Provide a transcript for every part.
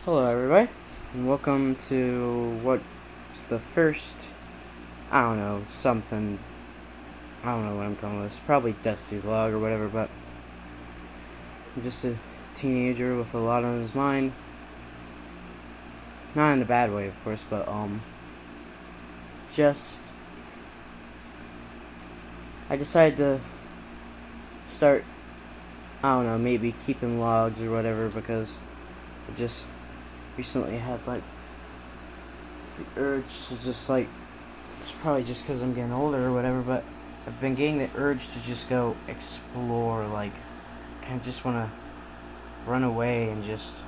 Hello, everybody, and welcome to what's the first, I don't know, something, I don't know what I'm calling this, probably Dusty's Log or whatever, but I'm just a teenager with a lot on his mind. Not in a bad way, of course, but, just, I decided to start, I don't know, maybe keeping logs or whatever, because I just recently had, the urge to just, it's probably just because I'm getting older or whatever, but I've been getting the urge to just go explore, kind of just want to run away and just,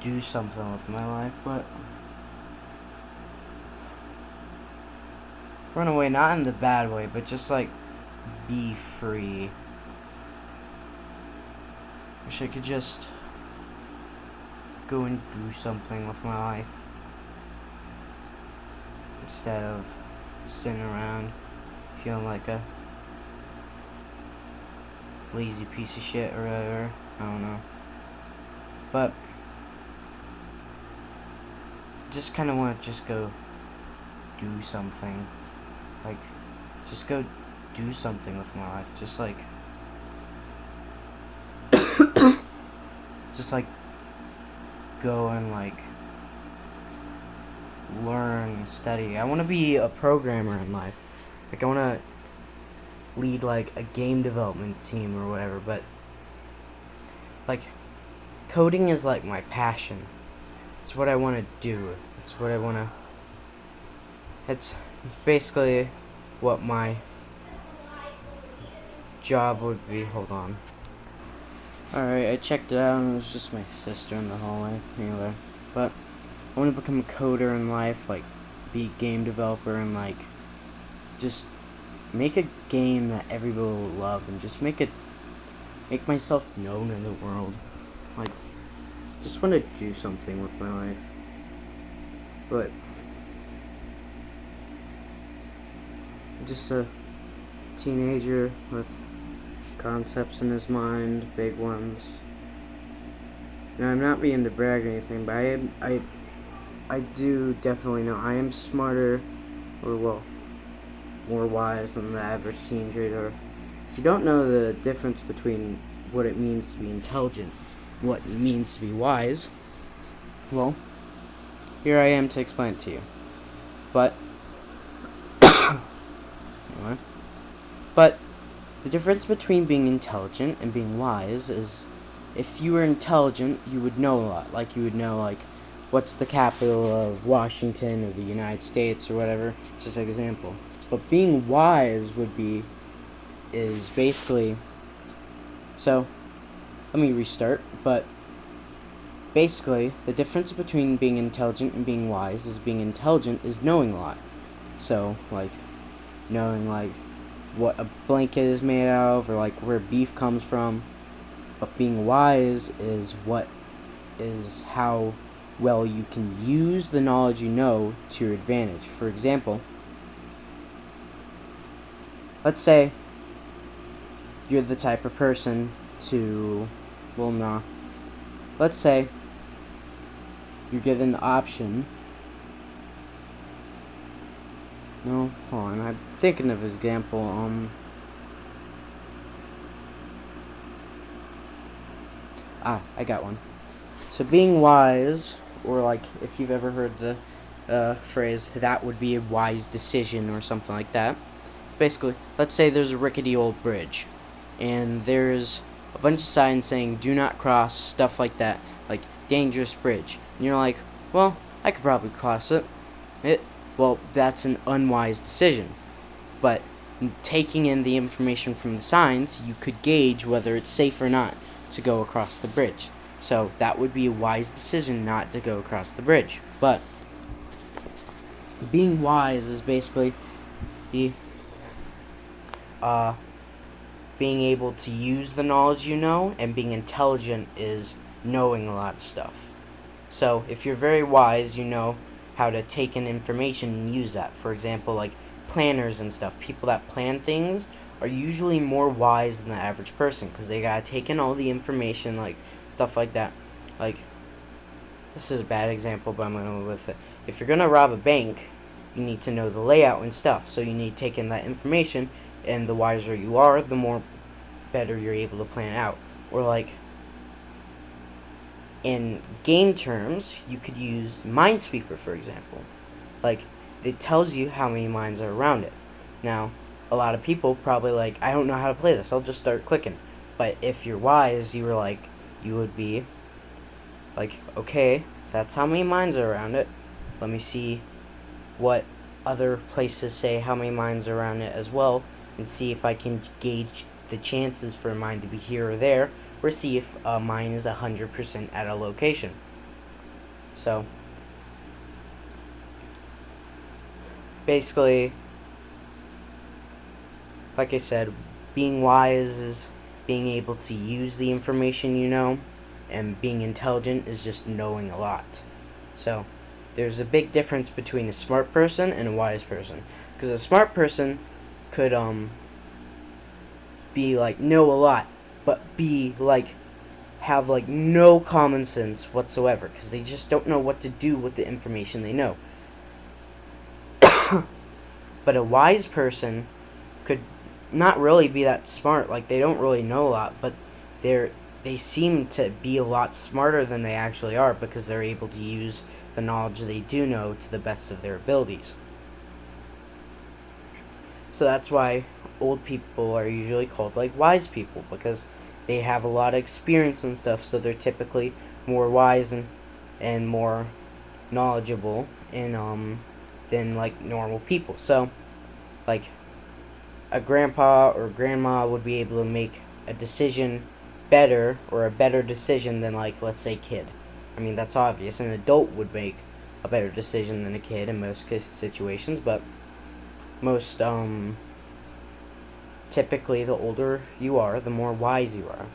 do something with my life, but run away not in the bad way, but just, be free. Wish I could just go and do something with my life instead of sitting around feeling like a lazy piece of shit or whatever. I don't know. But just kind of want to just go do something. Just go do something with my life. Just go and learn, study. I want to be a programmer in life. I want to lead a game development team or whatever, but coding is my passion. It's what I want to do. It's what I want to. It's basically what my job would be. Hold on. Alright, I checked it out and it was just my sister in the hallway. Anyway, but I want to become a coder in life, be a game developer and just make a game that everybody will love and just make myself known in the world. Just want to do something with my life. But I'm just a teenager with concepts in his mind, big ones. Now, I'm not being to brag or anything, but I do definitely know I am smarter, or more wise than the average teenager. If you don't know the difference between what it means to be intelligent, what it means to be wise, well, here I am to explain it to you. But anyway, but the difference between being intelligent and being wise is, if you were intelligent, you would know a lot. You would know, what's the capital of Washington or the United States or whatever. Just an example. But being wise is basically, so, let me restart, but basically, the difference between being intelligent and being wise is being intelligent is knowing a lot. So, knowing, what a blanket is made out of, or where beef comes from. But being wise is how well you can use the knowledge you know to your advantage. For example, let's say you're the type of person to, let's say you're given the option. No, hold on, I'm thinking of an example. I got one. So being wise, or if you've ever heard the phrase, that would be a wise decision or something like that. Basically, let's say there's a rickety old bridge, and there's a bunch of signs saying do not cross, stuff like that, dangerous bridge. And you're like, well, I could probably cross it. Well, that's an unwise decision. But taking in the information from the signs, you could gauge whether it's safe or not to go across the bridge. So that would be a wise decision not to go across the bridge. But being wise is basically being able to use the knowledge you know, and being intelligent is knowing a lot of stuff. So if you're very wise, you know how to take in information and use that. For example, planners and stuff. People that plan things are usually more wise than the average person, because they gotta take in all the information, like stuff like that. Like, this is a bad example, but I'm gonna go with it. If you're gonna rob a bank, you need to know the layout and stuff. So you need to take in that information, and the wiser you are, the more better you're able to plan out. Or like, in game terms, you could use Minesweeper, for example. Like, it tells you how many mines are around it. Now, a lot of people probably like, I don't know how to play this, I'll just start clicking. But if you're wise, you would be like, okay, that's how many mines are around it. Let me see what other places say how many mines are around it as well, and see if I can gauge the chances for a mine to be here or there, or see if a mine is 100% at a location. So, basically, like I said, being wise is being able to use the information you know, and being intelligent is just knowing a lot. So, there's a big difference between a smart person and a wise person. Because a smart person could, be like, know a lot, but be like, have like no common sense whatsoever, because they just don't know what to do with the information they know. But a wise person could not really be that smart, like they don't really know a lot, but they seem to be a lot smarter than they actually are, because they're able to use the knowledge they do know to the best of their abilities. So that's why old people are usually called like wise people, because they have a lot of experience and stuff, so they're typically more wise and more knowledgeable than like normal people. So like a grandpa or grandma would be able to make a decision better, or a better decision than, like, let's say, kid. I mean, that's obvious. An adult would make a better decision than a kid in most situations, but most typically the older you are, the more wise you are.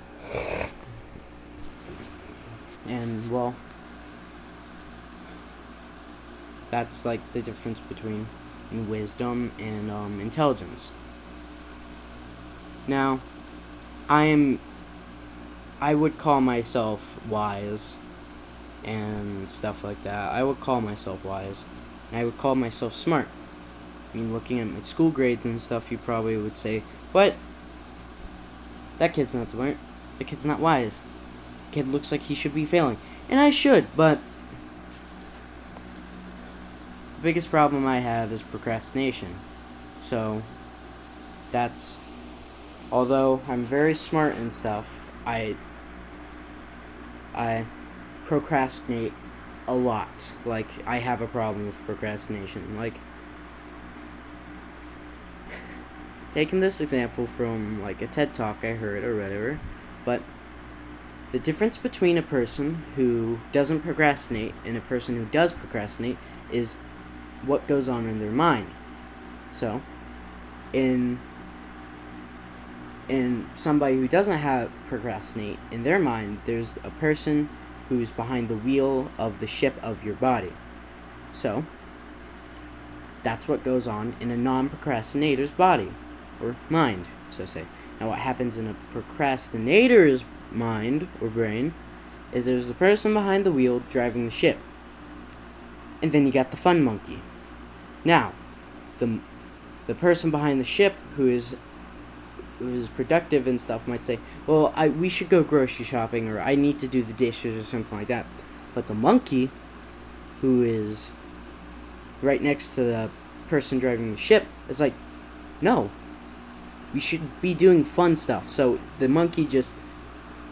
And well, that's like the difference between wisdom and intelligence. Now, I would call myself wise and stuff like that. I would call myself wise, and I would call myself smart. I mean, looking at my school grades and stuff, you probably would say, what? That kid's not smart. The kid's not wise. The kid looks like he should be failing. And I should, but the biggest problem I have is procrastination. So, that's, although I'm very smart and stuff, I procrastinate a lot. Like, I have a problem with procrastination. Like, taking this example from, like, a TED Talk I heard or whatever, but the difference between a person who doesn't procrastinate and a person who does procrastinate is what goes on in their mind. So, in somebody who doesn't have procrastinate, in their mind, there's a person who's behind the wheel of the ship of your body. So, that's what goes on in a non-procrastinator's body, or mind, so to say. Now, what happens in a procrastinator's mind, or brain, is there's a person behind the wheel driving the ship. And then you got the fun monkey. Now, the person behind the ship who is productive and stuff might say, well, we should go grocery shopping, or I need to do the dishes, or something like that. But the monkey, who is right next to the person driving the ship, is like, no, we should be doing fun stuff. So the monkey just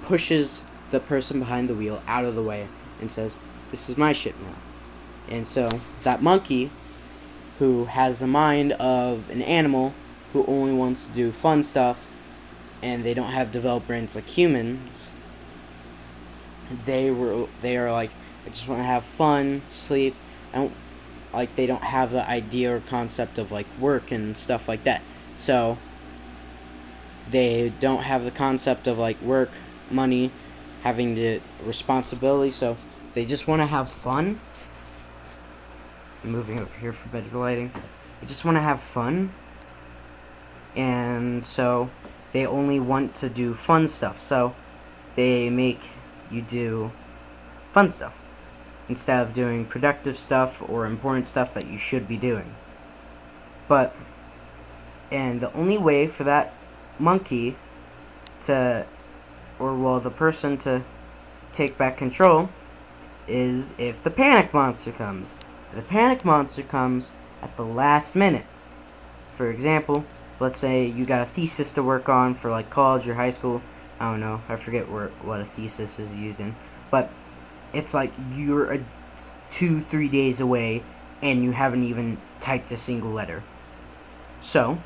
pushes the person behind the wheel out of the way and says, this is my ship now. And so that monkey, who has the mind of an animal who only wants to do fun stuff, and they don't have developed brains like humans, they are like, I just want to have fun, sleep. They don't have the idea or concept of like work and stuff like that. So they don't have the concept of like work, money, having the responsibility. So they just want to have fun. I'm moving over here for better lighting. They just want to have fun, and so they only want to do fun stuff. So they make you do fun stuff instead of doing productive stuff or important stuff that you should be doing. And the only way for that monkey to, the person to take back control is if the panic monster comes. The panic monster comes at the last minute. For example, let's say you got a thesis to work on for like college or high school. I don't know. I forget what a thesis is used in. But it's like you're 2-3 days away and you haven't even typed a single letter. So,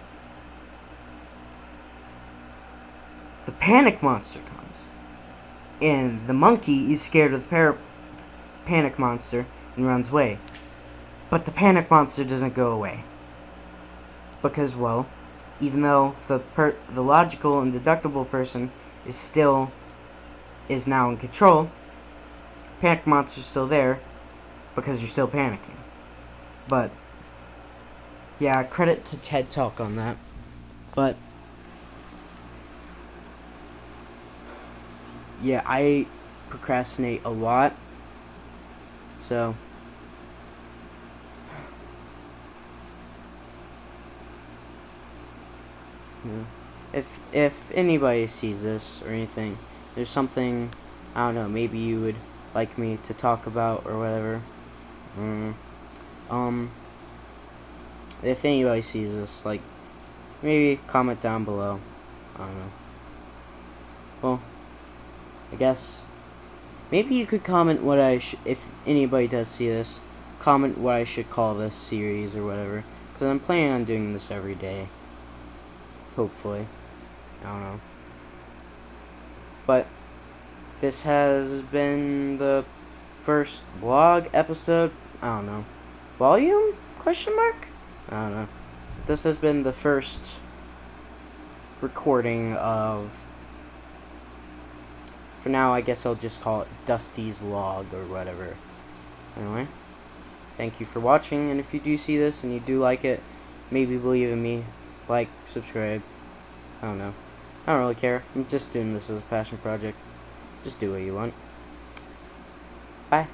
the panic monster comes. And the monkey is scared of the panic monster and runs away. But the panic monster doesn't go away. Because, well, even though the logical and deductible person is now in control, panic monster's still there because you're still panicking. But yeah, credit to TED Talk on that. But yeah, I procrastinate a lot. So yeah. If anybody sees this or anything, there's something, I don't know, maybe you would like me to talk about or whatever. If anybody sees this, like, maybe comment down below. I don't know. Well, I guess maybe you could comment what if anybody does see this, comment what I should call this series or whatever, because I'm planning on doing this every day. Hopefully. I don't know. But this has been the first vlog episode. I don't know. Volume? Question mark? I don't know. This has been the first recording of, for now, I guess I'll just call it Dusty's Vlog or whatever. Anyway, thank you for watching, and if you do see this and you do like it, maybe believe in me, like, subscribe. I don't know. I don't really care. I'm just doing this as a passion project. Just do what you want. Bye.